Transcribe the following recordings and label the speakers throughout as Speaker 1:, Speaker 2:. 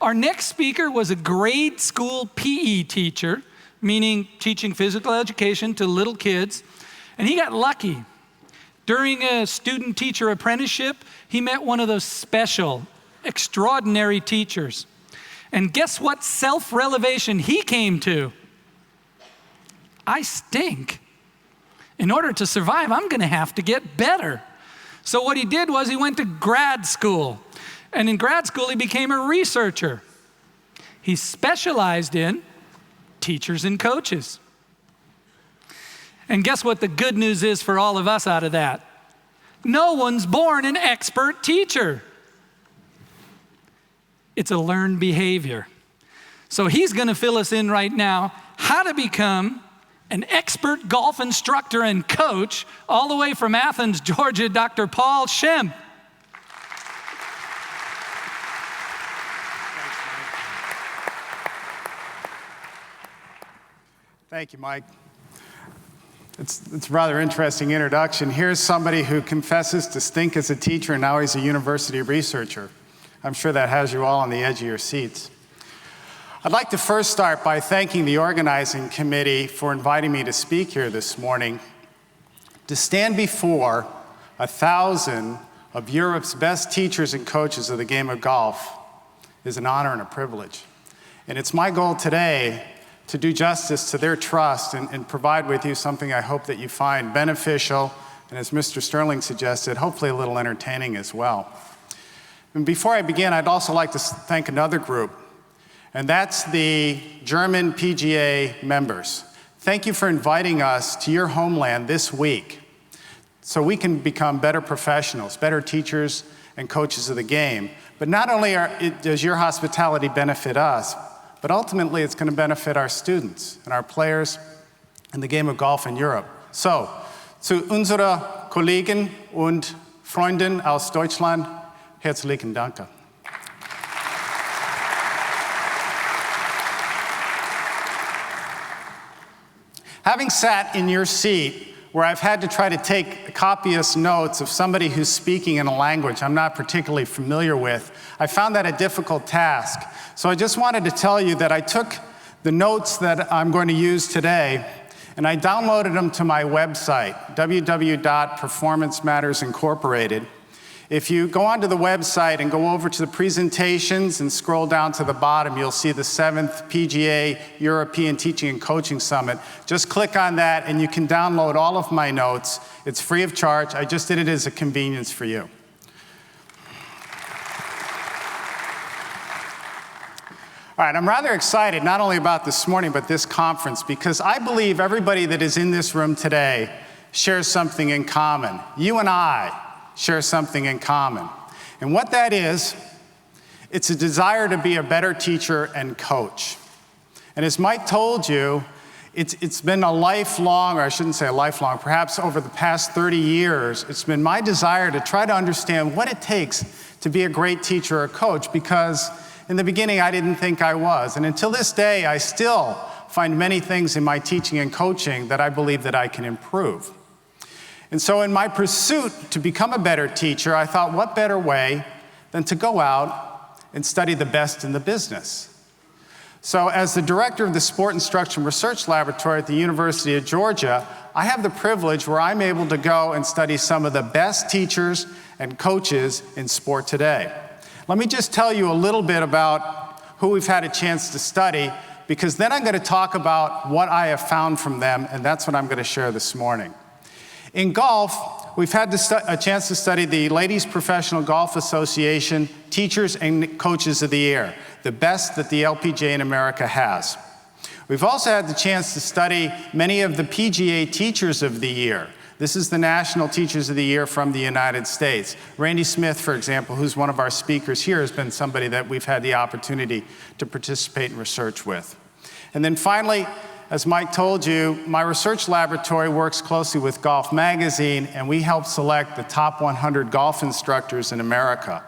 Speaker 1: Our next speaker was a grade school PE teacher, meaning teaching physical education to little kids, and he got lucky. During a student-teacher apprenticeship, he met one of those special, extraordinary teachers. And guess what self-revelation he came to? I stink. In order to survive, I'm going to have to get better. So what he did was he went to grad school. And in grad school, he became a researcher. He specialized in teachers and coaches. And guess what the good news is for all of us out of that? No one's born an expert teacher. It's a learned behavior. So he's going to fill us in right now how to become an expert golf instructor and coach all the way from Athens, Georgia, Dr. Paul Schempp.
Speaker 2: Thank you, Mike. It's a rather interesting introduction. Here's somebody who confesses to stink as a teacher, and now he's a university researcher. I'm sure that has you all on the edge of your seats. I'd like to first start by thanking the organizing committee for inviting me to speak here this morning. To stand before 1,000 of Europe's best teachers and coaches of the game of golf is an honor and a privilege. And it's my goal today to do justice to their trust and provide with you something I hope that you find beneficial, and as Mr. Sterling suggested, hopefully a little entertaining as well. And before I begin, I'd also like to thank another group, and that's the German PGA members. Thank you for inviting us to your homeland this week so we can become better professionals, better teachers and coaches of the game. But not only does your hospitality benefit us, but ultimately it's going to benefit our students and our players in the game of golf in Europe. So, zu unserer Kollegen und Freundin aus Deutschland, herzlichen Dank. Having sat in your seat where I've had to try to take copious notes of somebody who's speaking in a language I'm not particularly familiar with, I found that a difficult task. So I just wanted to tell you that I took the notes that I'm going to use today and I downloaded them to my website, www.Performance Matters Incorporated. If you go onto the website and go over to the presentations and scroll down to the bottom, you'll see the 7th PGA European Teaching and Coaching Summit. Just click on that and you can download all of my notes. It's free of charge. I just did it as a convenience for you. All right, I'm rather excited not only about this morning, but this conference, because I believe everybody that is in this room today shares something in common. You and I share something in common. And what that is, it's a desire to be a better teacher and coach. And as Mike told you, it's been a lifelong, or I shouldn't say a lifelong, perhaps over the past 30 years, it's been my desire to try to understand what it takes to be a great teacher or coach, because in the beginning, I didn't think I was. And until this day, I still find many things in my teaching and coaching that I believe that I can improve. And so in my pursuit to become a better teacher, I thought, what better way than to go out and study the best in the business? So as the director of the Sport Instruction Research Laboratory at the University of Georgia, I have the privilege where I'm able to go and study some of the best teachers and coaches in sport today. Let me just tell you a little bit about who we've had a chance to study, because then I'm going to talk about what I have found from them, and that's what I'm going to share this morning. In golf, we've had a chance to study the Ladies Professional Golf Association Teachers and Coaches of the Year, the best that the LPGA in America has. We've also had the chance to study many of the PGA Teachers of the Year. This is the National Teachers of the Year from the United States. Randy Smith, for example, who's one of our speakers here, has been somebody that we've had the opportunity to participate in research with. And then finally, as Mike told you, my research laboratory works closely with Golf Magazine, and we help select the top 100 golf instructors in America.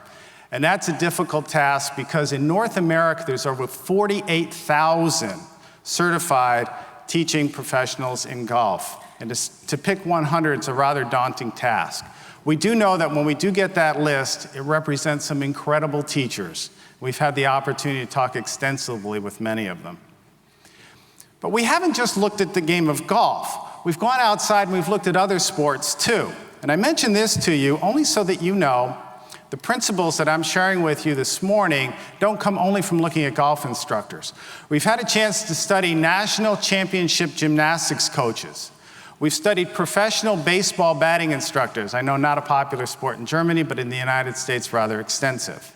Speaker 2: And that's a difficult task because in North America, there's over 48,000 certified teaching professionals in golf. And to pick 100 is a rather daunting task. We do know that when we do get that list, it represents some incredible teachers. We've had the opportunity to talk extensively with many of them. But we haven't just looked at the game of golf. We've gone outside and we've looked at other sports too. And I mention this to you only so that you know the principles that I'm sharing with you this morning don't come only from looking at golf instructors. We've had a chance to study national championship gymnastics coaches. We've studied professional baseball batting instructors. I know not a popular sport in Germany, but in the United States, rather extensive.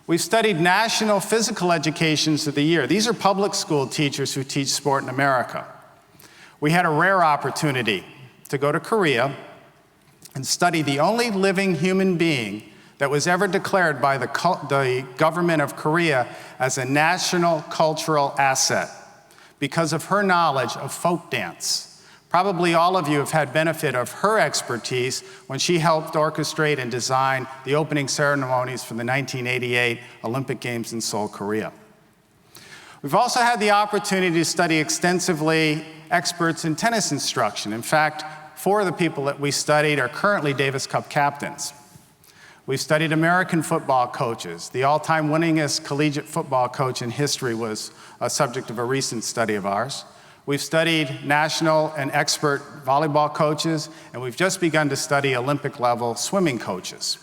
Speaker 2: We've studied national physical educations of the year. These are public school teachers who teach sport in America. We had a rare opportunity to go to Korea and study the only living human being that was ever declared by the government of Korea as a national cultural asset because of her knowledge of folk dance. Probably all of you have had benefit of her expertise when she helped orchestrate and design the opening ceremonies for the 1988 Olympic Games in Seoul, Korea. We've also had the opportunity to study extensively experts in tennis instruction. In fact, 4 of the people that we studied are currently Davis Cup captains. We've studied American football coaches. The all-time winningest collegiate football coach in history was a subject of a recent study of ours. We've studied national and expert volleyball coaches, and we've just begun to study Olympic-level swimming coaches.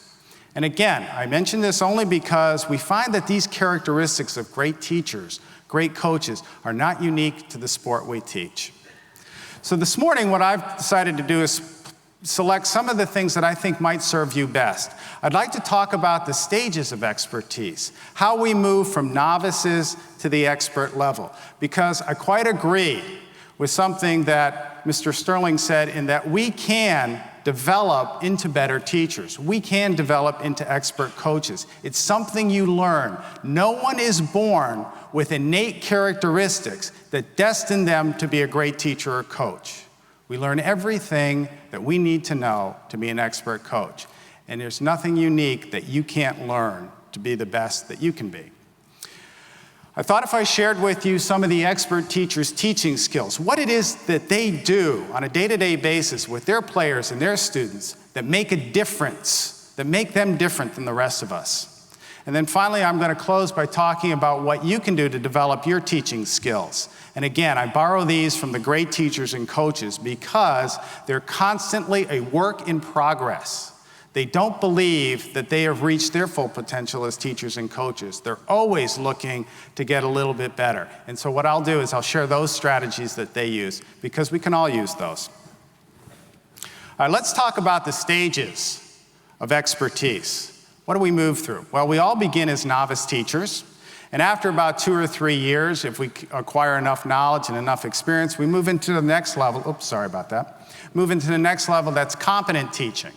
Speaker 2: And again, I mention this only because we find that these characteristics of great teachers, great coaches, are not unique to the sport we teach. So this morning, what I've decided to do is select some of the things that I think might serve you best. I'd like to talk about the stages of expertise, how we move from novices to the expert level, because I quite agree with something that Mr. Sterling said in that we can develop into better teachers. We can develop into expert coaches. It's something you learn. No one is born with innate characteristics that destine them to be a great teacher or coach. We learn everything that we need to know to be an expert coach. And there's nothing unique that you can't learn to be the best that you can be. I thought if I shared with you some of the expert teachers' teaching skills, what it is that they do on a day-to-day basis with their players and their students that make a difference, that make them different than the rest of us. And then finally, I'm going to close by talking about what you can do to develop your teaching skills. And again, I borrow these from the great teachers and coaches because they're constantly a work in progress. They don't believe that they have reached their full potential as teachers and coaches. They're always looking to get a little bit better. And so what I'll do is I'll share those strategies that they use because we can all use those. All right, let's talk about the stages of expertise. What do we move through? Well, we all begin as novice teachers. And after about 2 or 3 years, if we acquire enough knowledge and enough experience, we move into the next level. Oops, sorry about that. Move into the next level that's competent teaching.